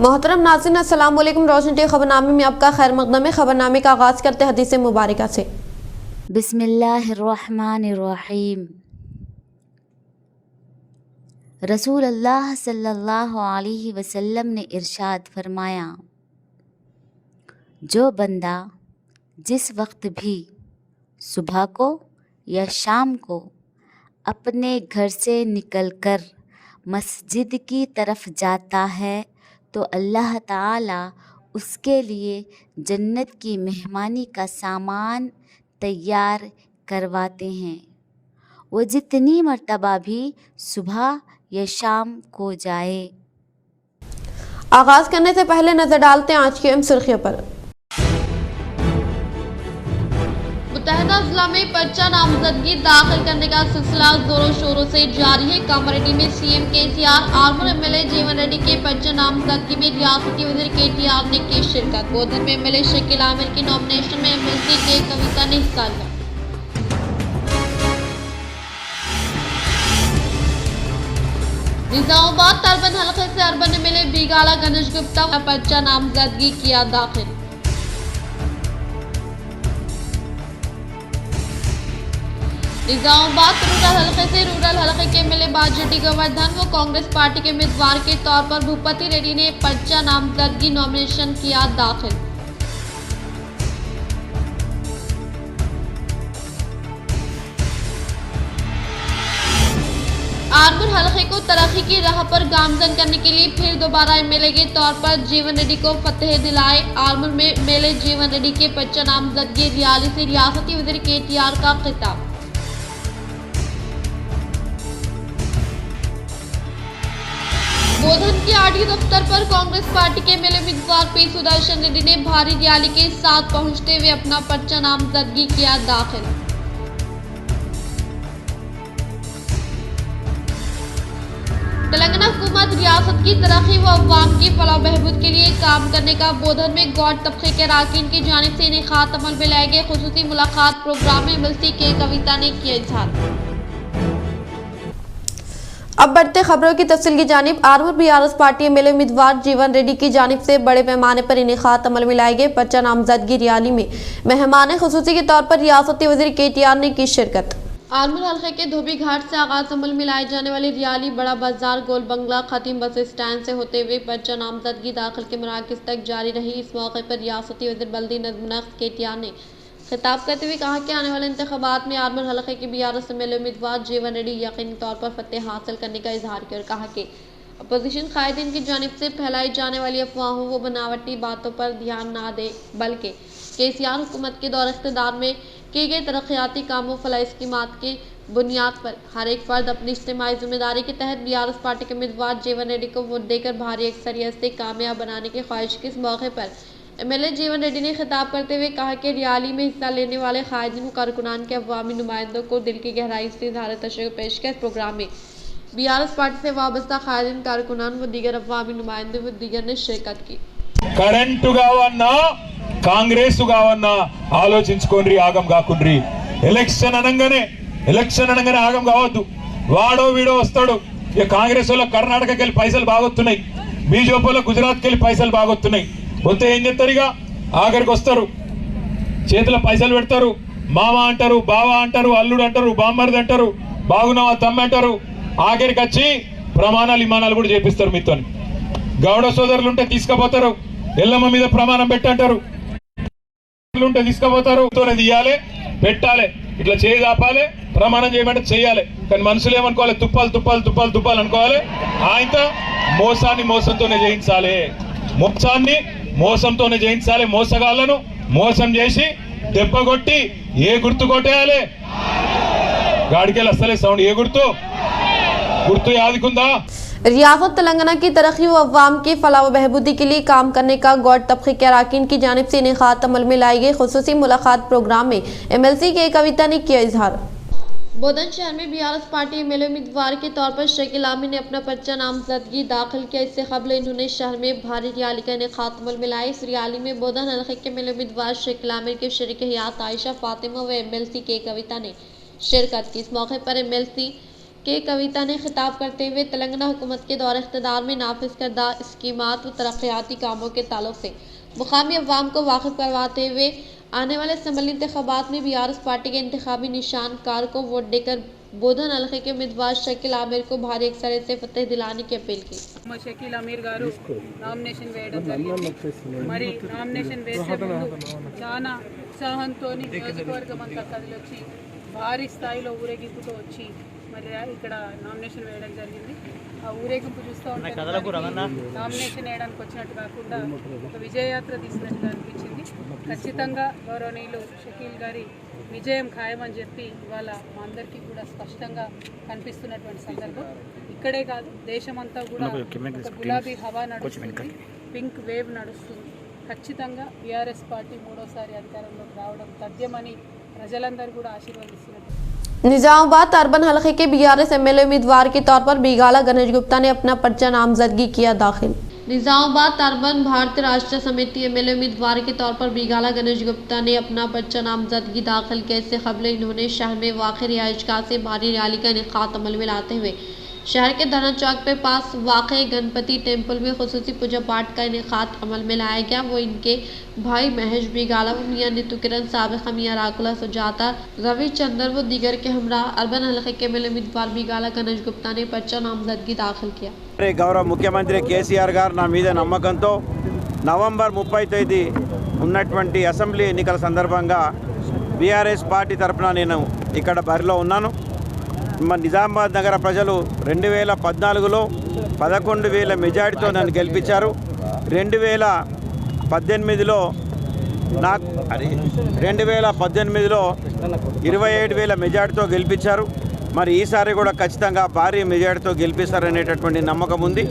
मोहतरम नाज़रीन, अस्सलाम वालेकुम। रोशन टी खबरनामे में आपका खैर मक़दम है। खबरनामे का आगाज़ करते हैं हदीस मुबारका से। बिस्मिल्लाहिर्रहमानिर्रहीम। रसूल अल्लाह सल्लल्लाहु अलैहि वसल्लम ने इरशाद फरमाया, जो बंदा जिस वक्त भी सुबह को या शाम को अपने घर से निकलकर मस्जिद की तरफ जाता है तो अल्लाह ताला उसके लिए जन्नत की मेहमानी का सामान तैयार करवाते हैं। वो जितनी मर्तबा भी सुबह या शाम को जाए। आगाज़ करने से पहले नज़र डालते हैं आज की अहम सुर्खियों पर। मुत्तहदा अज़ला में पर्चा नामजदगी दाखिल करने का सिलसिला जोरों शोरों से जारी है। कामारेड्डी में सीएम केसीआर, आर्मूर एमएलए जीवन रेड्डी के पर्चा नामजदगी में रियासती वज़ीर केटीआर ने की शिरकत। बोधन में एमएलए शकील आमिर की नॉमिनेशन में एमएलसी के कविता ने हिस्सा लिया। निजामाबाद तरबन हलके से अर्बन एमएलए बिगाला गणेश गुप्ता का पर्चा नामजदगी किया दाखिल। निजामाबाद रूरल हलके से रूरल हलके के एमएलए बाजेटी गोवर्धन व कांग्रेस पार्टी के उम्मीदवार के तौर पर भूपति रेड्डी ने पर्चा नामजदगी नॉमिनेशन किया दाखिल। आर्मूर हलके को तरक्की की राह पर गामजन करने के लिए फिर दोबारा एमएलए के तौर पर जीवन रेड्डी को फतेह दिलाए। आर्मूर में एमएलए जीवन रेड्डी के पर्चा नामजदगी रियाली से रियासती वज़ीर केटीआर का खिताब। बोधन के आरटी दफ्तर पर कांग्रेस पार्टी के एमएलए उम्मीदवार पी सुदर्शन रेड्डी ने भारी रैली के साथ पहुंचते हुए अपना पर्चा नामजदगी किया दाखिल। तेलंगाना हुकूमत रियासत की तरक्की व अवाम की फलाह बहबूद के लिए काम करने का बोधन में गौर तबके के अरकान की जानिब से इनेकाद अमल में लाए गए खुसूसी मुलाकात प्रोग्राम में एमएलसी के कविता ने किया इजहार। अब बढ़ते खबरों की तफसील की जानिब। आर्मूर बीआरएस पार्टी एमएलए उम्मीदवार जीवन रेड्डी की जानिब से बड़े पैमाने पर इनेकाद अमल में लाए गए पर्चा नामजदगी रैली में मेहमान खुसूसी के तौर पर रियासती वज़ीर केटीआर ने की शिरकत। आर्मूर हल्के के धोबी घाट से आगाज अमल में लाई जाने वाली रैली बड़ा बाजार, गोल बंगला, खतीम बस स्टैंड से होते हुए पर्चा नामजदगी दाखिल के मराकज़ तक जारी रही। इस मौके पर रियासती वज़ीर बल्दी नज़्म केटीआर ने खिताब करते हुए कहा कि आने वाले इंतखाबात में आर्मूर हल्के के बीआरएस एमएलए उम्मीदवार जीवन रेड्डी यकीनी तौर पर फतेह हासिल करने का इजहार किया और कहा कि अपोजिशन कायदीन की जानिब से फैलाई जाने वाली अफवाहों व बनावटी बातों पर ध्यान ना दे, बल्कि केसीआर हुकूमत के दौर इख्तिदार में किए गए तरक्याती कामों फलाह स्कीमात की बुनियाद पर हर एक फर्द अपनी इज्तिमाई जिम्मेदारी के तहत बीआरएस पार्टी के उम्मीदवार जीवन रेड्डी को वोट देकर भारी अक्सरियत से कामयाब बनाने की ख्वाहिश के इस मौके पर एमएलए जीवन रेड्डी ने खिताब करते हुए कहा कि रैली में हिस्सा लेने वाले कायदीन व कारकुनान के अवामी नुमाइंदों को दिल की गहराई से इज़हार तशक्कुर पेश किया। इस प्रोग्राम में बीआरएस पार्टी से वाबस्ता कायदीन, कारकुनान व दीगर अवामी नुमाइंदे व दीगर ने शिरकत की। కరెంటు కావన్నా కాంగ్రెస్ కావన్నా ఆలోచించుకోండి, ఆగం కాకుండ్రి। ఎలక్షన్ అనగానే ఆగం కావద్దు। వాడో వీడో వస్తాడు। ఇక కాంగ్రెస్ వాళ్ళ కర్ణాటకకి వెళ్ళి పైసలు బాగొస్తున్నాయి, బీజేపీ వాళ్ళ గుజరాత్కి వెళ్ళి పైసలు బాగొస్తున్నాయి। వస్తే ఏం చేస్తారు? ఇక ఆఖరికి వస్తారు, చేతిలో పైసలు పెడతారు, మామ అంటారు, బావ అంటారు, అల్లుడు అంటారు, బామ్మర్ది అంటారు, బాగున్నావా తమ్మి అంటారు। ఆఖరికి వచ్చి ప్రమాణాలు ఇమానాలు కూడా చేపిస్తారు మీతో। గౌడ సోదరులు ఉంటే తీసుకుపోతారు, ఎల్లమ్మ మీద ప్రమాణం పెట్టంటారు, ఉంటే తీసుకుపోతారు, తీయాలి పెట్టాలి, ఇట్లా చేయి దాపాలి, ప్రమాణం చేయమంటే చెయ్యాలి। కానీ మనుషులు ఏమనుకోవాలి? తుప్పాలు అనుకోవాలి। ఆయనతో మోసాన్ని మోసంతోనే జయించాలి, మోసాన్ని మోసంతోనే జయించాలి। మోసగాళ్లను మోసం చేసి దెబ్బ కొట్టి ఏ గుర్తు కొట్టేయాలి? గాడికెళ్ళి అసలే సౌండ్ ఏ గుర్తు యాదికుందా? रियासत तेलंगाना की तरक्की व अवाम की फलाह व बहबूदी के लिए काम करने का गौर तबके के अरकान की जानिब से इनेकाद अमल में लाई गई खुसूसी मुलाकात प्रोग्राम में एमएलसी के कविता ने किया इजहार। बोधन शहर में बीआरएस पार्टी एमएलए उम्मीदवार के तौर पर शकील आमिर ने अपना पर्चा नामजदगी दाखिल किया। इससे कबल इन्होंने शहर में भारी रैली का इनेकाद अमल में लाया। इस रैली में बोधन हल्के के एमएलए उम्मीदवार शकील आमिर के शरीक हयात आयशा फातिमा व एमएलसी के कविता ने शिरकत की। इस मौके पर एमएलसी के कविता ने खिताब करते हुए तेलंगाना हुकूमत के दौर इख्तिदार में नाफिज करदा स्कीमात व तरक्याती कामों के ताल्लुक से मुकामी अवाम को वाकिफ करवाते हुए आने वाले असम्बली इंतखाबात में बीआरएस पार्टी के इंतखाबी निशान कार को वोट देकर बोधन हल्के के उम्मीदवार शकील आमिर को भारी अक्सरियत से फतेह दिलाने की अपील की। షకీల్ అమీర్ గారు నామినేషన్ వేయడం జరిగింది। మరి నామినేషన్ వేసే ముందు చాలా ఉత్సాహంతో నియోజకవర్గం అంతా కదిలొచ్చి భారీ స్థాయిలో ఊరేగింపుతో వచ్చి మరి ఇక్కడ నామినేషన్ వేయడం జరిగింది। ఆ ఊరేగింపు చూస్తూ ఉంటే నామినేషన్ వేయడానికి వచ్చినట్టు కాకుండా ఒక విజయయాత్ర తీసినట్టుగా అనిపించింది। ఖచ్చితంగా గౌరవనీయులు షకీల్ గారి విజయం ఖాయమని చెప్పి ఇవాళ మా అందరికీ కూడా స్పష్టంగా కనిపిస్తున్నటువంటి సందర్భం। ఇక్కడే కాదు దేశమంతా కూడా ఒక గులాబీ హవా నడుస్తుంది, పింక్ వేవ్ నడుస్తుంది। ఖచ్చితంగా బీఆర్ఎస్ పార్టీ మూడోసారి అధికారంలోకి రావడం తథ్యమని ప్రజలందరూ కూడా ఆశీర్వదిస్తున్నారు। निजामाबाद अर्बन हलके के बीआरएस एमएलए उम्मीदवार के तौर पर बिगाला गणेश गुप्ता ने अपना पर्चा नामजदगी किया दाखिल। निजामाबाद अर्बन भारतीय राष्ट्रीय समिति एमएलए उम्मीदवार के तौर पर बिगाला गणेश गुप्ता ने अपना पर्चा नामजदगी दाखिल किया। इससे कबल इन्होंने शहर में वाक़ रिहाइशगाह से भारी रैली का इनेकाद अमल में लाते हुए शहर के धरना चौक पे पास वाक़ गणपति टेम्पल में खुसूसी पूजा पाठ का इनेकाद अमल में लाया गया। वो इनके भाई महेश बिगाला व मियाँ नीतू किरण साबिक़ मियाँ राकुला सुजाता रवि चंद्र व दीगर के हमरा अर्बन हल्के के एमएलए उम्मीदवार बिगाला गणेश गुप्ता ने पर्चा नामजदगी दाखिल किया। గౌరవ ముఖ్యమంత్రి కేసీఆర్ గారు నా మీద నమ్మకంతో నవంబర్ 30 తేదీ ఉన్నటువంటి అసెంబ్లీ ఎన్నికల సందర్భంగా బీఆర్ఎస్ పార్టీ తరఫున నేను ఇక్కడ బరిలో ఉన్నాను। నిజామాబాద్ నగర ప్రజలు 2014లో 11,000 మెజార్టీతో నన్ను గెలిపించారు। 2018లో 27,000 మెజార్టీతో గెలిపించారు। మరి ఈసారి కూడా ఖచ్చితంగా భారీ మెజార్టీతో గెలిపిస్తారనేటటువంటి నమ్మకం ఉంది।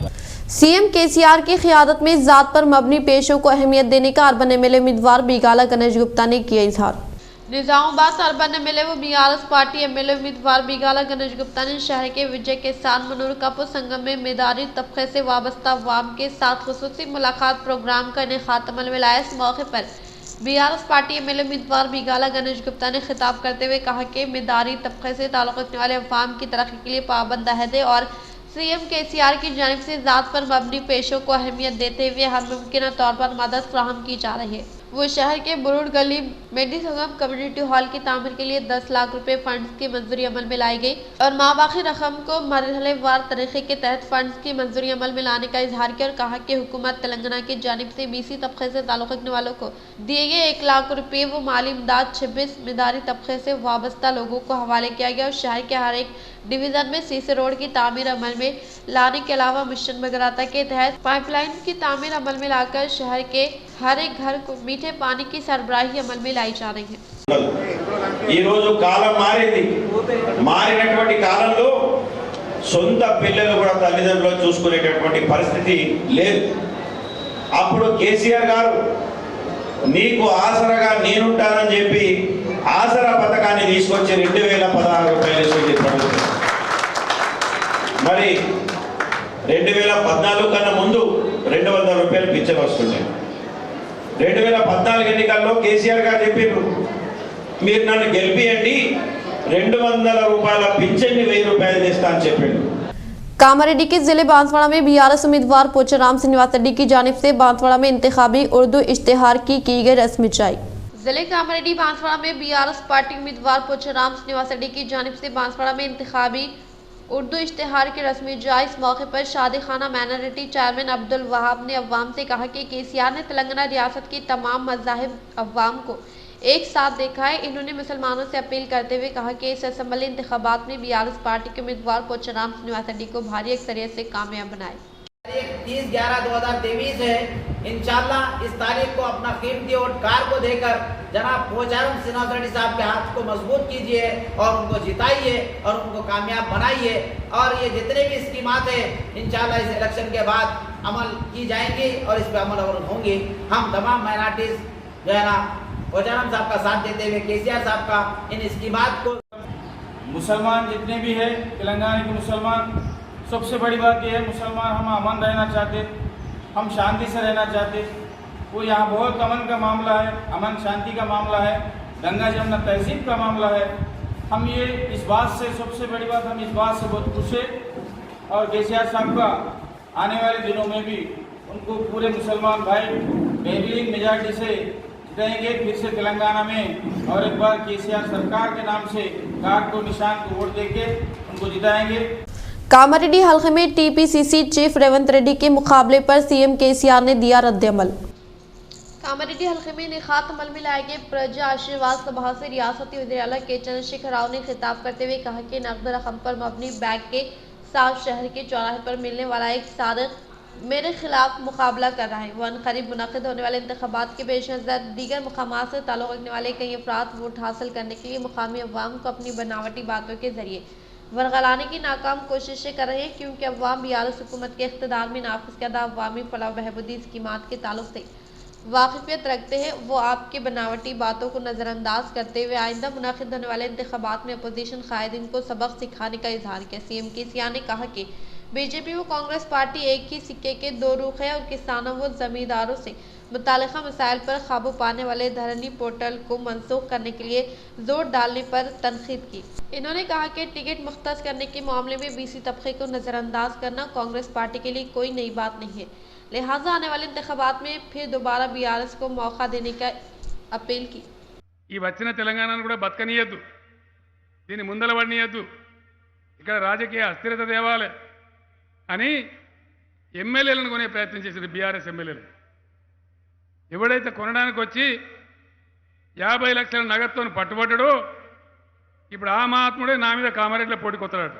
सीएम केसीआर की क़यादत में ज़ात पर मबनी पेशों को अहमियत देने का अर्बन एमएलए उम्मीदवार बिगाला गणेश गुप्ता ने किया इजहार। निजामाबाद अर्बन एमएलए व बीआरएस पार्टी एमएलए उम्मीदवार बिगाला गणेश गुप्ता ने शहर के विजय किसान मनूर कपूर संगम में मेदारी तबके से वाबस्ता अवाम के साथ खुसूसी मुलाकात प्रोग्राम का इनेकाद अमल में लाया। इस मौके पर बीआरएस पार्टी एमएलए उम्मीदवार बिगाला गणेश गुप्ता ने खिताब करते हुए कहा कि मेदारी तबके से ताल्लुक़ रखने वाले अवाम की तरक्की के लिए पाबंद अहद है और सीएम केसीआर की जानिब से ज़ात पर मबनी पेशों को अहमियत देते हुए हर मुमकिन तौर पर मदद फराहम की जा रही है। वो शहर के बुरुड़ गली मेडी संगम कम्युनिटी हॉल की तामीर के लिए 10 लाख रुपए फंड्स की मंजूरी अमल में लाई गई और माबाकी रकम को मरहलेवार तरीके के तहत फंड्स की मंजूरी अमल में लाने का इजहार किया और कहा कि हुकूमत तेलंगाना की जानिब से बीसी तबके से ताल्लुक़ रखने वालों को दिए गए 1 लाख रुपये वो माली इमदाद 26 मेदारी तबके से वाबस्ता लोगों को हवाले किया गया और शहर के हर एक डिवीज़न में सीसी रोड की तामीर अमल में लाने के अलावा मिशन मगराता के तहत पाइपलाइन की तामीर अमल में लाकर शहर के हर एक घर को मीठे पानी की सरबराही अमल में लाई जा रही है। ఈ రోజు కాలం మారింది। మారినటువంటి కాలంలో సొంత పిల్లలు కూడా తల్లిదండ్రులు చూసుకునేటటువంటి పరిస్థితి లేదు। అప్పుడు కేసీఆర్ గారు నీకు ఆసరగా నేనుంటానని చెప్పి ఆసరా పథకాన్ని తీసుకొచ్చి 2016 రూపాయలు ఇస్తుంది ప్రభుత్వం। మరి 2014 కన్నా ముందు 200 రూపాయలు పింఛన్ వస్తుంది। 2014 ఎన్నికల్లో కేసీఆర్ గారు చెప్పారు మీరు నన్ను గెలిపియండి 200 రూపాయల పింఛన్ని 1000 రూపాయలు తెస్తా అని చెప్పాడు। कामारेड्डी के जिले बांसवाड़ा में बीआरएस उम्मीदवार पोचाराम श्रीनिवास रेड्डी की जानिब से बांसवाड़ा में इंतखाबी उर्दू इश्तिहार की गई रस्म जारी। जिले कामारेड्डी बांसवाड़ा में बीआरएस पार्टी उम्मीदवार पोचाराम श्रीनिवास रेड्डी की जानिब से बांसवाड़ा में इंतखाबी उर्दू इश्तिहार की रस्मी जाए। इस मौके पर शादी खाना माइनॉरिटी चेयरमैन अब्दुल वहाब ने अवाम से कहा कि केसीआर ने तेलंगाना रियासत की तमाम मज़ाहिब अवाम को एक साथ देखा है। इन्होंने मुसलमानों से अपील करते हुए कहा कि इस असम्बली इंतखाबात में बीआरएस पार्टी के उम्मीदवार पोचाराम श्रीनिवास रेड्डी को भारी अक्सरियत से कामयाब बनाए। 30/11/2023 है। इंशाल्लाह इस तारीख को अपना कीमती वोट कार को देकर जनाब पोचाराम श्रीनिवास रेड्डी साहब के हाथ को मजबूत कीजिए और उनको जिताइए और उनको कामयाब बनाइए। और ये जितने भी स्कीमात है इंशाल्लाह इस इलेक्शन के बाद अमल की जाएंगी और इस पर अमल होंगी। हम तमाम माइनॉरिटीज जो है ना पोचाराम साहब का साथ देते हुए केसीआर साहब का इन स्कीमात को मुसलमान जितने भी है तेलंगाना के मुसलमान सबसे बड़ी बात यह है मुसलमान हम अमन रहना चाहते, हम शांति से रहना चाहते। वो यहाँ बहुत अमन का मामला है, अमन शांति का मामला है, गंगा जमुना तहजीब का मामला है। हम ये इस बात से, सबसे बड़ी बात, हम इस बात से बहुत खुश है और केसीआर साहब का आने वाले दिनों में भी उनको पूरे मुसलमान भाई बेहतरीन मेजॉरिटी से जिताएंगे फिर से तेलंगाना में, और एक बार केसीआर सरकार के नाम से कार्ड को, निशान को वोट देके उनको जिताएंगे। कामारेड्डी हल्के में टीपीसीसी चीफ रेवंत रेड्डी के मुकाबले पर सीएम केसीआर ने दिया रद्द-ए-अमल। कामारेड्डी हल्के में इनेकात अमल में लाए गए प्रजा आशीर्वाद सभा से रियासती वज़ीर-ए-आला के चंद्रशेखर राव ने खिताब करते हुए कहा कि नकद रकम पर मबनी बैंक के साथ शहर के चौराहे पर मिलने वाला एक सादिक मेरे खिलाफ मुकाबला कर रहा है। वन करीब मुनक़िद होने वाले इंतखाबात के पेश नज़र दीगर मुकामात से ताल्लुक़ रखने वाले कई अफराद वोट हासिल करने के लिए मुकामी अवाम को अपनी बनावटी बातों के जरिए वरगलाने की नाकाम कोशिशें कर रहे हैं, क्योंकि अवाम बीआरएस हुकूमत के इख्तिदार में नाफिज करदा अवामी फलाह बहबूदी स्कीमात के ताल्लुक से वाकिफियत रखते हैं। वो आपके बनावटी बातों को नज़रअंदाज करते हुए आइंदा मुनक़िद होने वाले इंतखाबात में अपोजिशन कायदीन को सबक सिखाने का इजहार किया। सीएम केसीआर ने कहा कि बीजेपी व कांग्रेस पार्टी एक ही सिक्के के दो रुख है और किसानों व जमींदारों से मुतालिका मसाइल पर काबू पाने वाले धरनी पोर्टल को मनसूख करने के लिए जोर डालने पर तनकीद की। इन्होंने कहा कि टिकट मुख्तस करने के मामले में बीसी तबके को नज़रअंदाज करना कांग्रेस पार्टी के लिए कोई नई बात नहीं है, लिहाजा आने वाले इंतखाबात में फिर दोबारा बीआरएस को मौका देने का अपील की। ఈ వచ్చిన తెలంగాణను కూడా బతకనీయద్దు, దీన్ని ముందల పడనీయద్దు, ఇక్కడ రాజకీయ అస్థిరత తేవాలి అని ఎమ్మెల్యేలను కొనే ప్రయత్నం చేసింది బీఆర్ఎస్ ఎమ్మెల్యేలు. ఎవడైతే కొనడానికి వచ్చి 50 లక్షల నగదుతో పట్టుబడ్డాడో ఇప్పుడు ఆ మహాత్ముడే నా మీద కామారెడ్డిలో పోటీకొస్తాడు.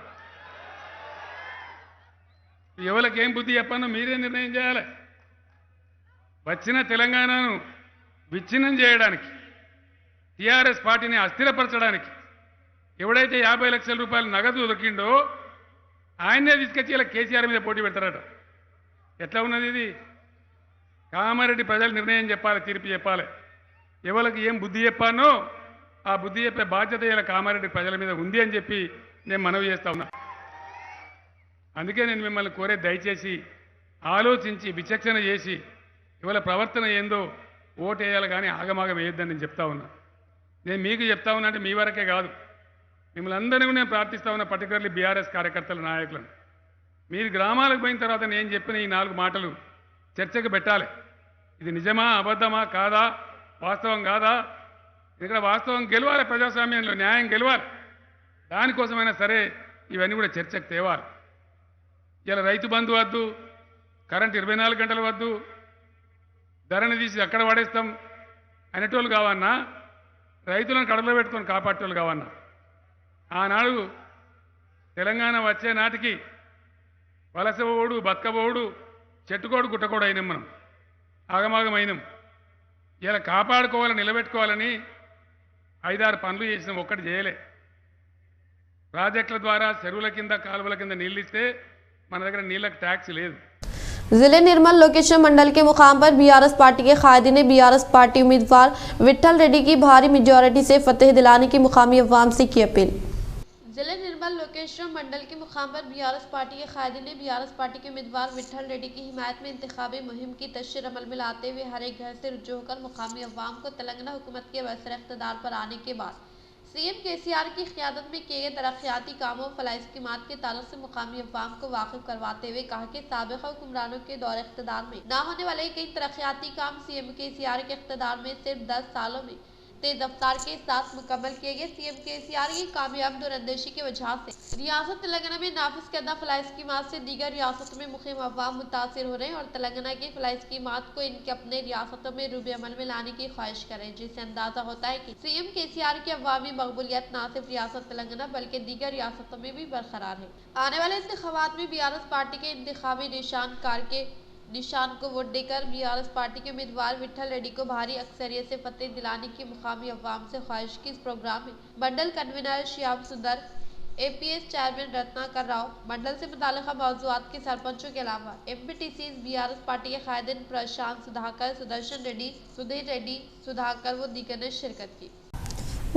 ఎవరికి ఏం బుద్ధి చెప్పానో మీరే నిర్ణయం చేయాలి. వచ్చిన తెలంగాణను విచ్ఛిన్నం చేయడానికి, టీఆర్ఎస్ పార్టీని అస్థిరపరచడానికి ఎవడైతే 50 లక్షల రూపాయల నగదు దొరికిండో ఆయన్నే తీసుకొచ్చి ఇలా కేసీఆర్ మీద పోటీ పెడతారట. ఎట్లా ఉన్నది ఇది? కామారెడ్డి ప్రజలు నిర్ణయం చెప్పాలి, తీర్పు చెప్పాలి. ఎవరికి ఏం బుద్ధి చెప్పానో ఆ బుద్ధి చెప్పే బాధ్యత ఇలా కామారెడ్డి ప్రజల మీద ఉంది అని చెప్పి నేను మనవి చేస్తా ఉన్నా. అందుకే నేను మిమ్మల్ని కోరే, దయచేసి ఆలోచించి విచక్షణ చేసి ఇవాళ ప్రవర్తన ఏందో ఓటు వేయాలి, కానీ ఆగమాగం వేయొద్దని నేను చెప్తా ఉన్నా. నేను మీకు చెప్తా ఉన్నా అంటే మీ వరకే కాదు, మిమ్మల్ని అందరినీ నేను ప్రార్థిస్తా ఉన్నా, పర్టికులర్లీ బీఆర్ఎస్ కార్యకర్తల నాయకులను. మీరు గ్రామాలకు పోయిన తర్వాత నేను చెప్పిన ఈ 4 మాటలు చర్చకు పెట్టాలి. ఇది నిజమా, అబద్ధమా, కాదా, వాస్తవం కాదా? ఇక్కడ వాస్తవం గెలవాలి, ప్రజాస్వామ్యంలో న్యాయం గెలవాలి. దానికోసమైనా సరే ఇవన్నీ కూడా చర్చకు తేవాలి. ఇలా రైతు బంధు వద్దు, కరెంట్ 24 గంటలు వద్దు, ధరని తీసి అక్కడ పడేస్తాం అనేటోళ్ళు కావన్నా, రైతులను కడలో పెట్టుకొని కాపాడేటోళ్ళు కావన్నా. ఆనాడు తెలంగాణ వచ్చే నాటికి వలసపోడు, బతకబోడు, చెట్టుకోడు గుట్టకోడు అయినాం, మనం ఆగమాగం అయినాం. ఇలా కాపాడుకోవాలని, నిలబెట్టుకోవాలని 5-6 పనులు చేసినాం, ఒక్కటి చేయలే. ప్రాజెక్టుల ద్వారా చెరువుల కింద, కాలువల కింద నీళ్ళు ఇస్తే మన దగ్గర నీళ్ళకి ట్యాక్స్ లేదు. जिले निर्मल लोकेशन मंडल के मुकाम पर बीआरएस पार्टी के कायदीन ने बीआरएस पार्टी उम्मीदवार विट्ठल रेड्डी की भारी मेजॉरिटी से फतेह दिलाने की मुकामी अवाम से की अपील। जिले निर्मल लोकेशन मंडल के मुकाम पर बीआरएस पार्टी के कायदीन ने बीआरएस पार्टी के उम्मीदवार विट्ठल रेड्डी की हिमायत में इंतखाबी मुहिम की तशरीह अमल में लाते हुए हर एक घर से रुजू होकर मुकामी अवाम को तेलंगाना हुकूमत के वसर इख्तिदार पर आने के बाद सीएम केसीआर की क़यादत में किए गए तरक्याती कामों फलाह स्कीमात के ताल्लुक से मुकामी अवाम को वाकिफ करवाते हुए कहा कि साबिक़ा हुक्मरानों के दौर इख्तिदार में ना होने वाले कई तरक्याती काम सीएम केसीआर के इख्तिदार में सिर्फ 10 सालों में तेज रफ्तार के साथ मुकम्मल किए गए। सीएम केसीआर की कामयाब दूरअंदेशी की वजह से रियासत तेलंगाना में नाफिज करदा फलाह स्कीमात से दीगर रियासतों में मुक़ीम अवाम मुतासिर हो रहे हैं और तेलंगाना की फलाह स्कीमात को इनके अपने रियासतों में रूबे अमल में लाने की ख्वाहिश करें, जिससे अंदाजा होता है कि सीएम केसीआर की अवामी मकबूलियत न सिर्फ रियासत तेलंगाना बल्कि दीगर रियासतों में भी बरकरार है। आने वाले इंतखाबात में बीआरएस पार्टी के इंतखाबी निशान को वोट देकर बीआरएस पार्टी के उम्मीदवार विट्ठल रेड्डी को भारी अक्सरियत से फतेह दिलाने की मुकामी अवाम से ख्वाहिश की। इस प्रोग्राम में मंडल कन्वीनर श्याम सुंदर, एपीएस चेयरमैन रत्नाकर राव, मंडल से मुताल्लिका मौजूआत के सरपंचों के अलावा एमपीटीसी, बीआरएस पार्टी के कायदीन प्रशांत सुधाकर, सुदर्शन रेड्डी, सुधीर रेड्डी, सुधाकर व दीगर ने शिरकत की।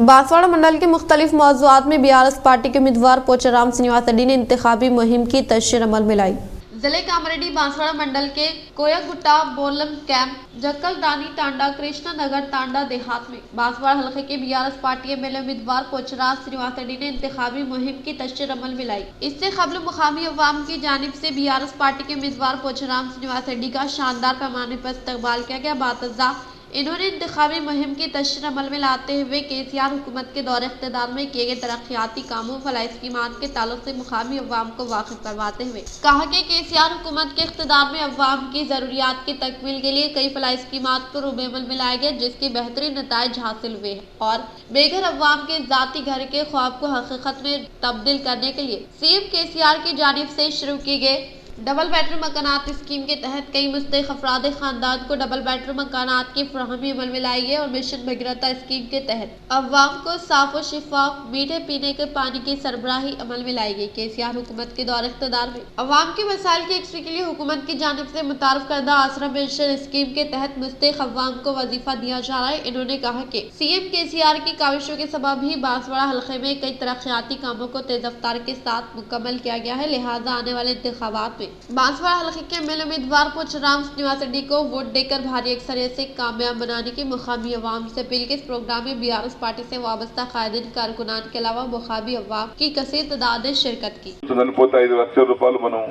बांसवाड़ा मंडल के मुख्तलिफ मौजूआत में बीआरएस पार्टी के उम्मीदवार पोचाराम श्रीनिवास रेड्डी ने इंतखाबी मुहिम की तशरीह अमल में लाई। जिले कामरेड्डी बांसवाड़ा मंडल के कोयागुट्टा बोलम कैंप जक्कलदानी टांडा कृष्णा नगर टांडा देहात में बांसवाड़ा हलके के बीआरएस पार्टी एमएलए उम्मीदवार पोचराज श्रीनिवास रेड्डी ने इंतखाबी मुहिम की तशरीह अमल में लाई। इससे कबल मुकामी अवाम की जानिब से बीआरएस पार्टी के उम्मीदवार पोचराज श्रीनिवास रेड्डी का शानदार पैमाने पर इस्तकबाल किया गया। बातजा इन्होंने इंतखाबी मुहिम की तशरीह अमल में लाते हुए केसीआर हुकूमत के दौरे इख्तिदार में किए गए तरक्याती कामों फलाह स्कीमात के ताल्लुक से मुकामी अवाम को वाकिफ करवाते हुए कहा कि केसीआर हुकूमत के इख्तिदार में अवाम की जरूरियात की तकमील के लिए कई फलाह स्कीमात को रूबे अमल में लाए गए, जिसके बेहतरीन नताइज हासिल हुए हैं और बेघर अवाम के जाती घर के ख्वाब को हकीकत में तब्दील करने के लिए सीएम केसीआर की जानिब से शुरू की गए डबल बेडरूम मकानात स्कीम के तहत कई मुस्तहिक अफराद खानदान को डबल बेडरूम मकानात की फराहमी अमल में लाई है और मिशन भगीरथ स्कीम के तहत अवाम को साफ और शिफाफ मीठे पीने के पानी की सरबराही अमल में लाई गई। केसीआर हुकूमत के दौर इख्तिदार में अवाम के मसाइल की यकसुई के लिए हुकूमत की जानिब से मुतारफ करदा आसरा मिशन स्कीम के तहत मुस्तहिक अवाम को वजीफा दिया जा रहा है। इन्होंने कहा कि सीएम केसीआर की काविशों के सबब ही बांसवाड़ा हल्के में कई तरक्याती कामों को तेज रफ्तार के साथ मुकम्मल किया गया है। लिहाजा आने वाले इंतखाबात बांसवाड़ा हल्के के एमएलए उम्मीदवार पोचराज श्रीनिवास रेड्डी को वोट देकर भारी अक्सरियत से कामयाब बनाने की मुकामी अवाम से अपील के इस प्रोग्राम में बीआरएस पार्टी से वाबस्ता कायदीन कारकुनान के अलावा मुकामी अवाम की कसीर तादाद ने शिरकत की। 5 లక్షల రూపాయలు మనం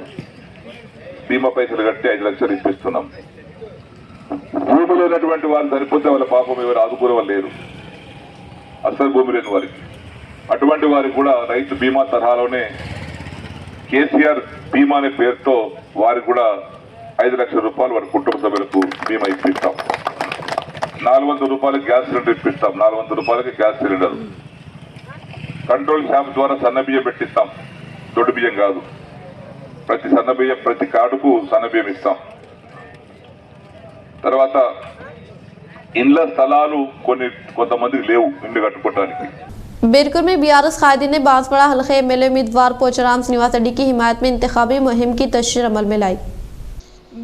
బీమా పైసలు కట్టి 5 లక్షలు ఇప్పిస్తున్నాం। భూమి లేనటువంటి వారు సరిపోతే వాళ్ళ పాపం ఎవరు ఆదుకునే వాళ్ళు లేరు, అసలు భూమి లేని వారికి అటువంటి వారికి కూడా రైతు బీమా తరహాలోనే కేసీఆర్ బీమా అనే పేరుతో వారికి కూడా 5 లక్షల రూపాయలు వారి కుటుంబ సభ్యులకు బీమా ఇప్పిస్తాం। 400 రూపాయలకి గ్యాస్ సిలిండర్ ఇప్పిస్తాం। 400 రూపాయలకి గ్యాస్ సిలిండర్ కంట్రోల్ షాప్ ద్వారా సన్న బియ్యం పెట్టిస్తాం, దొడ్డు బియ్యం కాదు। ప్రతి సన్న బియ్యం ప్రతి కార్డుకు సన్న బియ్యం ఇస్తాం। తర్వాత ఇండ్ల స్థలాలు కొంతమందికి లేవు ఇండ్లు కట్టుకోవడానికి। बिरकुर में बीआरएस कायदीन ने बांसवाड़ा हल्के एमएलए उम्मीदवार पोचराज श्रीनिवास रेड्डी की हिमायत में इंतखाबी मुहिम की तशरीह अमल में लाई।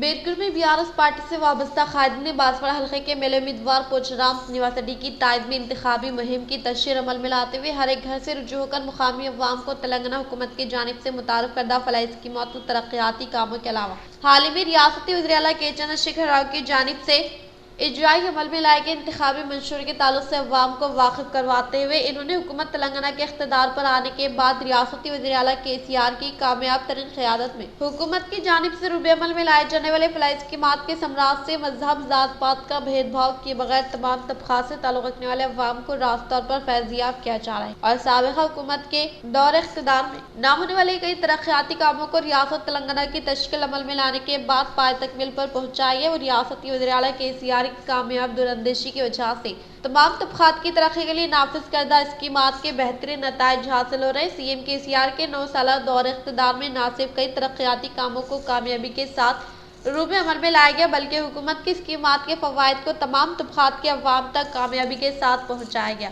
बिरकुर में बीआरएस पार्टी से वाबस्ता कायदीन ने बांसवाड़ा हल्के के एमएलए उम्मीदवार पोचराज श्रीनिवास रेड्डी की तायद में इंतखाबी मुहिम की तशरीह अमल में लाते हुए हर एक घर से रुजू होकर मुकामी अवाम को तेलंगाना हुकूमत की जानिब से मुतारफ करदा फलाह स्कीमत और तरक्याती कामों के अलावा हाल ही में रियासती वज़ीर आला के चंद्रशेखर राव की जानिब से इजराई अमल में लाए गए इंतखाबी मंशूर के ताल्लुक से अवाम को वाकिफ करवाते हुए इन्होंने हुकूमत तेलंगाना के इख्तिदार पर आने के बाद रियासती वज़ीर आला केसीआर की कामयाब तरीन क़यादत में हुकूमत की जानिब से रूबे अमल में लाए जाने वाले फलाह स्कीमात के समराज से मजहब जात पात का भेदभाव किए बगैर तमाम तबका से ताल्लुक रखने वाले अवाम को रास्त तौर पर फैज़याब किया जा रहा है और साबिक़ा हुकूमत के दौर इख्तिदार में न होने वाले कई तरक्याती कामों को रियासत तेलंगाना की तश्कील अमल में लाने के बाद पाए तकमील पर पहुँचाई है और रियासती वज़ीर आला केसीआर कामयाब दूरअंदेशी की वजह से तमाम तबकात की तरक्की के लिए नाफिज करदा स्कीमात के बेहतरीन नताइज हासिल हो रहे। सीएम केसीआर के 9 साल दौर इख्तिदार में न सिर्फ कई तरक्याती कामों को कामयाबी के साथ रूबे अमल में लाया गया बल्कि हुकूमत की स्कीमात के फवायद को तमाम तबकात के अवाम तक कामयाबी के साथ पहुँचाया गया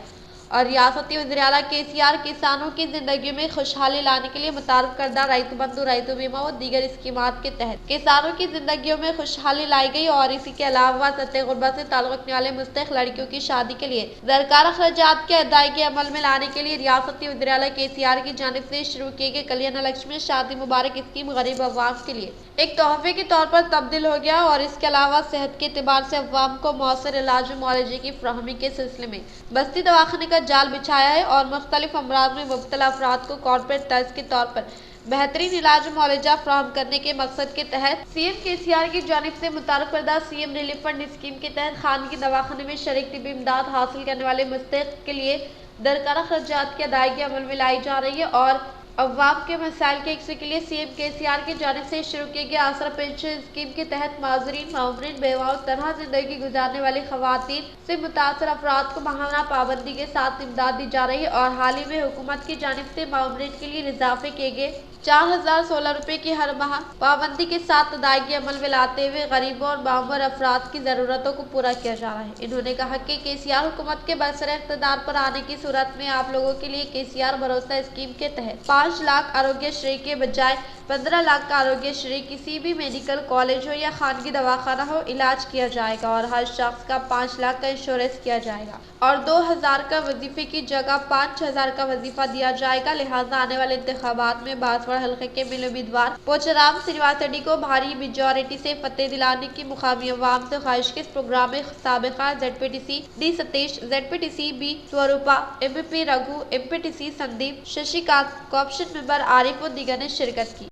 और रियासती वज़ीर आला केसीआर किसानों की जिंदगी में खुशहाली लाने के लिए मुतारफ करदा राइतु बंधु राइतु बीमा और दीगर स्कीमात के तहत किसानों की जिंदगियों में खुशहाली लाई गई और इसी के अलावा सतह गुर्बत से ताल्लुक रखने वाले मुस्तहिक लड़कियों की शादी के लिए दरकार अखराजात के अदायगी अमल में लाने के लिए रियासती वज़ीर आला केसीआर की जानिब से शुरू किए गए कल्याण लक्ष्मी शादी मुबारक स्कीम गरीब अवाम के लिए एक तोहफे के तौर पर तब्दील हो गया और इसके अलावा सेहत के एतबार से अवाम को मौसर इलाज मुआलजे की फ्राहमी के सिलसिले में बस्ती दवाखाने का जाल बिछाया है और मुख्तलिफ अमराज में मुब्तला अफराद को कॉर्पोरेट तर्ज के तौर पर बेहतरीन इलाज मुआलजा फ्राहम करने के मकसद के तहत सीएम केसीआर की जानिब से मुतारफ करदा सीएम रिलीफ फंड स्कीम के तहत खानगी दवाखाने में शरीक तिबी इमदाद हासिल करने वाले मुस्तहिक के लिए दरकार खर्चात की अदायगी अमल में लाई जा रही है और अवाम के मसाइल के यकसुई के लिए सीएम केसीआर की जानिब से शुरू किए गए आसरा पेंशन स्कीम के तहत माजरीन मामरीन बेवाओं तरह जिंदगी गुजारने वाली खवातीन से मुतासर अफराद को माहाना पाबंदी के साथ इमदाद दी जा रही है और हाल ही में हुकूमत की जानिब से मामरीन के लिए इजाफे किए गए 4016 रुपए की हर माह पाबंदी के साथ अदायगी अमल में लाते हुए गरीबों और बामवर अफराद की जरूरतों को पूरा किया जा रहा है। इन्होंने कहा कि केसीआर हुकूमत के बरसर इख्तिदार पर आने की सूरत में आप लोगों के लिए केसीआर भरोसा स्कीम के तहत 5 5 लाख आरोग्यश्री के बजाय 15 लाख का आरोग्यश्री किसी भी मेडिकल कॉलेज हो या खानगी दवाखाना हो इलाज किया जाएगा और हर शख्स का 5 लाख का इंश्योरेंस किया जाएगा और 2000 का वजीफे की जगह 5000 का वजीफा दिया जाएगा। लिहाजा आने वाले इंतखाबात में बांसवाड़ा हल्के के मिले उम्मीदवार पोचाराम श्रीनिवास रेड्डी को भारी मेजॉरिटी से फतेह दिलाने की मुकामी अवाम से ख्वाहिश के इस प्रोग्राम में साबिका ZPTC D Satish, ZPTC B Swarupa, MPP Raghu, MPTC Sandeep, Shashikant, corporation member Arif और दीगर ने शिरकत की।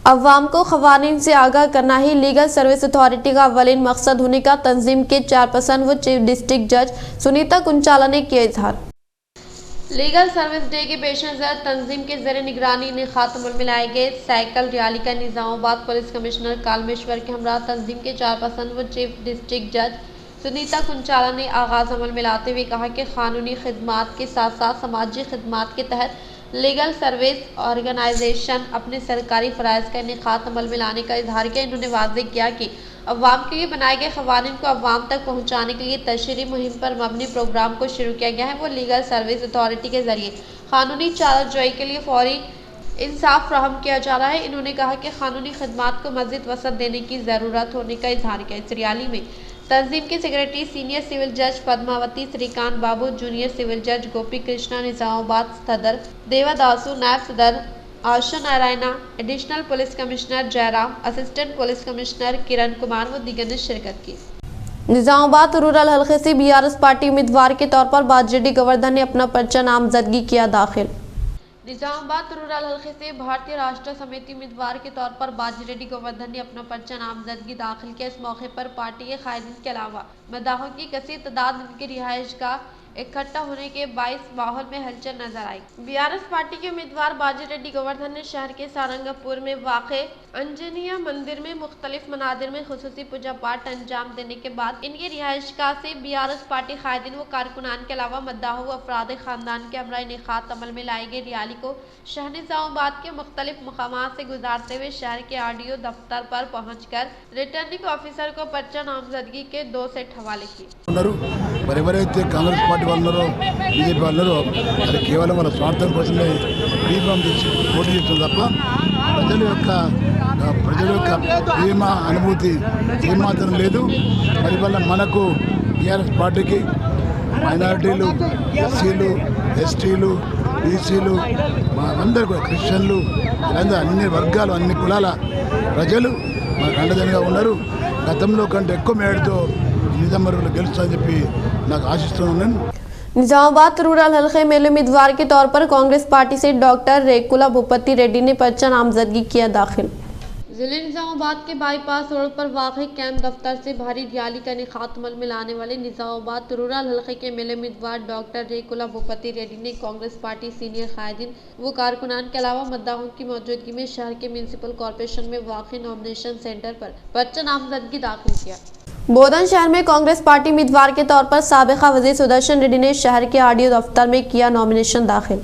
अवाम को क़वानीन से आगाह करना ही लीगल सर्विस अथॉरिटी का अव्वलीन मकसद होने का तंजीम के चेयरपर्सन व चीफ डिस्ट्रिक्ट जज सुनीता कुंचाला ने किया इजहार। लीगल सर्विस डे के पेश नज़र तंजीम के ज़रिए निगरानी इनेकात अमल में लाए गए साइकिल रैली का निज़ामाबाद पुलिस कमिश्नर कालमेश्वर के हमरा तंजीम के चेयरपर्सन व चीफ डिस्ट्रिक्ट जज सुनीता कुंचाला ने आगाज़ अमल में लाते हुए कहा कि कानूनी खिदमात के साथ साथ समाजी खिदमात के तहत लीगल सर्विस ऑर्गेनाइजेशन अपने सरकारी फ़राइज़ का इनेकात अमल में लाने का इजहार किया। इन्होंने वाज़ेह किया कि अवाम के लिए बनाए गए क़वानीन को अवाम तक पहुँचाने के लिए तशरीह मुहिम पर मबनी प्रोग्राम को शुरू किया गया है। वो लीगल सर्विस अथॉरिटी के ज़रिए कानूनी चाराजोई के लिए फौरी इंसाफ फ्राहम किया जा रहा है। इन्होंने कहा कि कानूनी खिदमात को मज़ीद वसअत देने की ज़रूरत होने का इजहार किया। इस रैली में तंजीम के सेक्रेटरी सीनियर सिविल जज पद्मावती, श्रीकांत बाबू, जूनियर सिविल जज गोपी कृष्णा, निजामाबाद सदर देवादासु, नायब सदर आशा Narayana, additional police commissioner Jairam, assistant police commissioner Kiran Kumar व दीगर ने शिरकत की। निजामाबाद रूरल हल्के से BRS पार्टी उम्मीदवार के तौर पर बाजरेड्डी गोवर्धन ने अपना पर्चा नामजदगी किया दाखिल। निजामाबाद रूरल हल्के से भारतीय राष्ट्र समिति उम्मीदवार के तौर पर बाजरेड्डी गोवर्धन ने अपना पर्चा नामजदगी दाखिल किया। इस मौके पर पार्टी के कायदीन के अलावा मदाहों की कसीर तादाद उनकी रिहाइश का इकट्ठा होने के बाइस माहौल में हलचल नजर आई। BRS पार्टी के उम्मीदवार बाजरेड्डी गोवर्धन ने शहर के सारंगपुर में वाक़े अंजनिया मंदिर में मुख्तलिफ मनादिर में खुसूसी पूजा पाठ अंजाम देने के बाद इनकी रिहाइश गाह से BRS पार्टी कायदीन व कारकुनान के अलावा मद्दाहों व अफराद खानदान के हमरा इनेकात अमल में लाई गई रैली को शहर निजामाबाद के मुख्तलिफ मकामात से गुजारते हुए शहर के RDO दफ्तर पर पहुँच कर रिटर्निंग ऑफिसर को पर्चा नामजदगी के 2 सेट हवाले किए। कांग्रेस पार्टी వాళ్ళు బీజేపీ వాళ్ళు అది కేవలం వాళ్ళ స్వార్థం కోసమే బీఫామ్ తెచ్చి పోటీ చేస్తుంది తప్ప ప్రజల యొక్క ప్రేమ అనుభూతి ఏమాత్రం లేదు। మరి వల్ల మనకు టీఆర్ఎస్ పార్టీకి మైనారిటీలు, ఎస్సీలు, ఎస్టీలు, బీసీలు, అందరూ కూడా క్రిస్టియన్లు, వీళ్ళందరూ అన్ని వర్గాలు అన్ని కులాల ప్రజలు మనకు అండదండగా ఉన్నారు। గతంలో కంటే ఎక్కువ మేడతో నిజామాబాద్ గెలుస్తుందని చెప్పి నాకు ఆశిస్తున్నాను। निजामाबाद रूरल हल्के में उम्मीदवार के तौर पर कांग्रेस पार्टी से डॉक्टर रेकुला भूपति रेड्डी ने पर्चा नामजदगी किया दाखिल। जिले निजामाबाद के बाईपास रोड पर वाक़ई कैंप दफ्तर से भारी रैली का इनेकात अमल में लाने वाले निजामाबाद रूरल हल्के के मेले उम्मीदवार डॉक्टर रेकुला भूपति रेड्डी ने कांग्रेस पार्टी सीनियर कायदीन व कारकुनान के अलावा मद्दाहों की मौजूदगी में शहर के म्यूनसिपल कॉरपोरेशन में वाक़ई नॉमिनेशन सेंटर पर पर्चा नामजदगी दाखिल किया। बोधन शहर में कांग्रेस पार्टी उम्मीदवार के तौर पर साबिका वजीर सुदर्शन रेड्डी ने शहर के RDO दफ्तर में किया नॉमिनेशन दाखिल।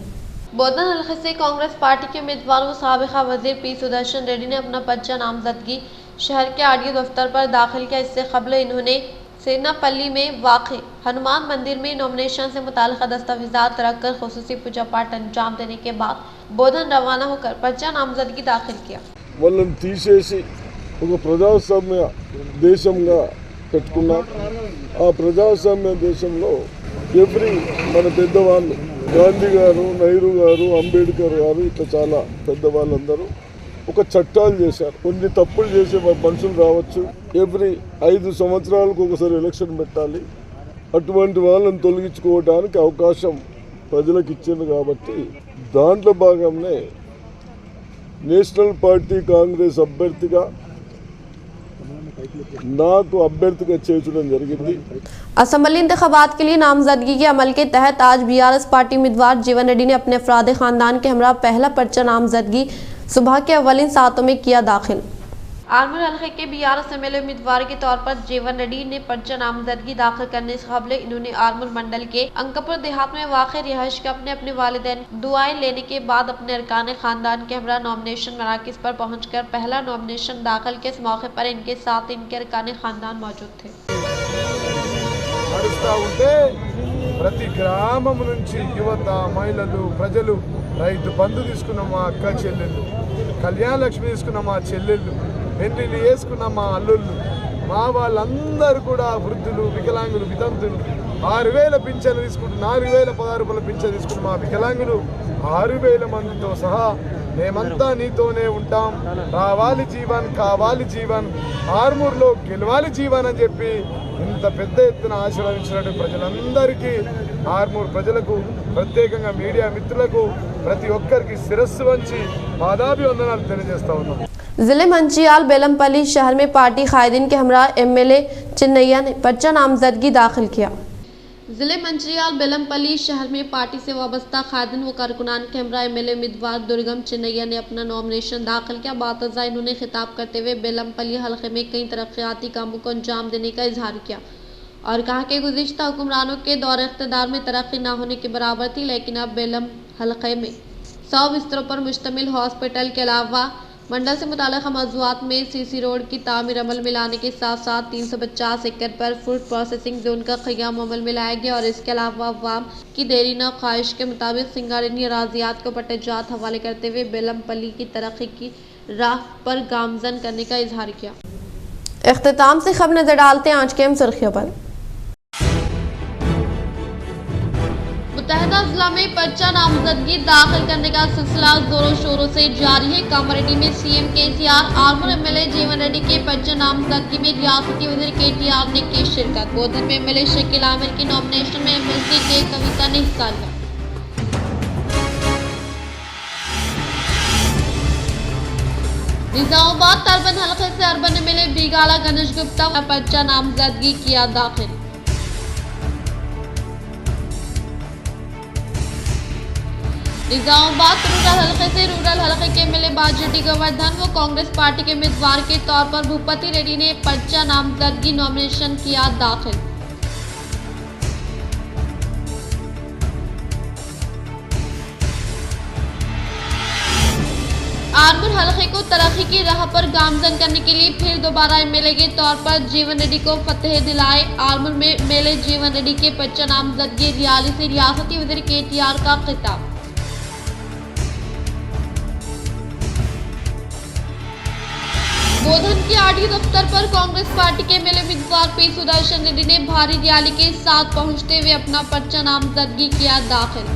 बोधन हल्के से कांग्रेस पार्टी के उम्मीदवार व साबिका वजीर P सुदर्शन रेड्डी ने अपना पर्चा नामजदगी शहर के RDO दफ्तर पर दाखिल किया। इससे कबल इन्होंने सेनापल्ली में वाक़ हनुमान मंदिर में नॉमिनेशन से मुताल्लिक़ दस्तावेज़ात रखकर खुसूसी पूजा पाठ अंजाम देने के बाद बोधन रवाना होकर पर्चा नामजदगी दाखिल किया। వాళ్ళని తీసేసి ఒక ప్రజాస్వామ్య దేశంగా పెట్టుకున్నాం। ఆ ప్రజాస్వామ్య దేశంలో మన పెద్దవాళ్ళు గాంధీ గారు, నెహ్రూ గారు, అంబేద్కర్ గారు ఇట్లా చాలా పెద్దవాళ్ళందరూ ఒక చట్టాలు చేశారు। కొన్ని తప్పులు చేసే మనుషులు రావచ్చు, ఎవ్రీ 5 సంవత్సరాలకు ఒకసారి ఎలక్షన్ పెట్టాలి, అటువంటి వాళ్ళని తొలగించుకోవడానికి అవకాశం ప్రజలకు ఇచ్చింది। కాబట్టి దాంట్లో భాగంగానే నేషనల్ పార్టీ కాంగ్రెస్ అభ్యర్థిగా నాకు అభ్యర్థిగా చేర్చడం జరిగింది। असम्बली इंतखाबात के लिए नामजदगी के अमल के तहत आज BRS पार्टी उम्मीदवार जीवन रेड्डी ने अपने अफराद खानदान के हमरा पहला पर्चा नामजदगी सुबह के अव्वलीन सातों में किया दाखिल। आर्मूर हल्के के BRS MLA उम्मीदवार के तौर पर जीवन रेड्डी ने पर्चा नामजदगी दाखिल करने से कबल इन्होंने आर्मूर मंडल के अंकपुर देहात में वाक़ रिहाइश का अपने वालिदैन दुआएं लेने के बाद अपने अरकान खानदान के हमरा नॉमिनेशन मराकज़ पर पहुंचकर पहला नॉमिनेशन दाखिल के इस मौके पर इनके साथ इनके अरकान खानदान मौजूद थे। ప్రతి గ్రామం నుంచి యువత, మహిళలు, ప్రజలు రైతు బంధు తీసుకున్న మా అక్క చెల్లెళ్ళు, కళ్యాణ లక్ష్మి తీసుకున్న మా చెల్లెళ్ళు, పెళ్లిళ్ళు చేసుకున్న మా అల్లుళ్ళు, మా వాళ్ళందరూ కూడా వృద్ధులు, వికలాంగులు, వితంతులు 6,000 పింఛన్లు తీసుకుంటూ 4,016 రూపాయల పింఛన్ తీసుకున్న మా వికలాంగులు 6,000 మందితో సహా మేమంతా నీతోనే ఉంటాం, రావాలి జీవన్ కావాలి జీవన్, ఆర్మూర్లో గెలవాలి జీవన్ అని చెప్పి ఇంత పెద్ద ఎత్తున ఆశీర్వదించినటువంటి ప్రజలందరికీ, ఆర్మూర్ ప్రజలకు, ప్రత్యేకంగా మీడియా మిత్రులకు ప్రతి ఒక్కరికి శిరస్సు వంచి పాదాభివందనాలు తెలియజేస్తా ఉన్నాం। जिले मंचियाल बेलमपल्ली शहर में पार्टी कायदीन के हमरा एमएलए चिन्नैया ने पर्चा नामजदगी दाखिल किया। जिले मंचियाल बेलमपल्ली शहर में पार्टी से वाबस्ता कायदीन व कारकुनान के हमरा एमएलए उम्मीदवार दुर्गम चिन्नैया ने अपना नॉमिनेशन दाखिल किया। बातजा इन्होंने खिताब करते हुए बेलमपल्ली हल्के में कई तरक्याती कामों को अंजाम देने का इजहार किया और कहा कि गुज़िश्ता हुक्मरानों के दौर इख्तिदार में तरक्की न होने के बराबर थी, लेकिन अब बेलम हल्के में 100 बिस्तरों पर मुश्तमिल हॉस्पिटल के अलावा मंडल से मुताल्लिक़ मौज़ूआत में सीसी रोड की तामीर अमल में लाने के साथ साथ 350 एकड़ पर फूड प्रोसेसिंग जोन का क़याम अमल में लाया गया और इसके अलावा अवाम की देरीना ख्वाहिश के मुताबिक सिंगारनी अराज़ियात को पट्टेजात हवाले करते हुए बेलमपल्ली की तरक्की की राह पर गामजन करने का इजहार किया। इख्तिताम से खबर नजर डालते हैं आज के अहम सुर्खियों पर। मुत्तहदा जिला में पर्चा नामजदगी दाखिल करने का सिलसिला जोरों शोरों से जारी है। कामारेड्डी में सीएम केसीआर, आर्मूर एमएलए जीवन रेड्डी के पर्चा नामजदगी में रियासती वज़ीर केटीआर ने की शिरकत। बोधन में एमएलए शकील आमिर की नॉमिनेशन में एमएलसी के कविता ने हिस्सा लिया। निजामाबाद तरबन हल्के से अर्बन एमएलए बीगाला गणेश गुप्ता का पर्चा नामजदगी किया दाखिल। निजामाबाद रूरल हल्के से रूरल हल्के के एमएलए बाजटी गोवर्धन व कांग्रेस पार्टी के उम्मीदवार के तौर पर भूपति रेड्डी ने पर्चा नामजदगी नॉमिनेशन किया दाखिल। आर्मूर हल्के को तरक्की की राह पर गामजन करने के लिए फिर दोबारा एमएलए के तौर पर जीवन रेड्डी को फतेह दिलाए। आर्मूर में एमएलए जीवन रेड्डी के पर्चा नामजदगी रियाली से रियासती वज़ीर केटीआर का खिताब। बोधन के आरटी दफ्तर पर कांग्रेस पार्टी के एमएलए उम्मीदवार पी सुदर्शन रेड्डी ने भारी रैली के साथ पहुंचते हुए अपना पर्चा नामजदगी किया दाखिल।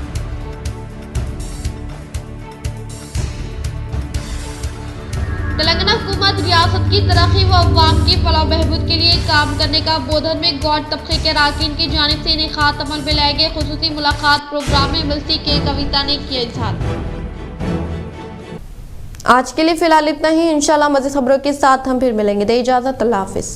तेलंगाना हुकूमत रियासत की तरक्की व अवाम की फलाह बहबूद के लिए काम करने का बोधन में गौर तबके के अरकान की जानिब से इनेकात अमल में लाए गए खुसूसी मुलाकात प्रोग्राम में एमएलसी के कविता ने किया इजहार। आज के लिए फिलहाल इतना ही। इंशाल्लाह मज़ीद खबरों के साथ हम फिर मिलेंगे। दे इजाज़त, अल्लाह हाफिज़।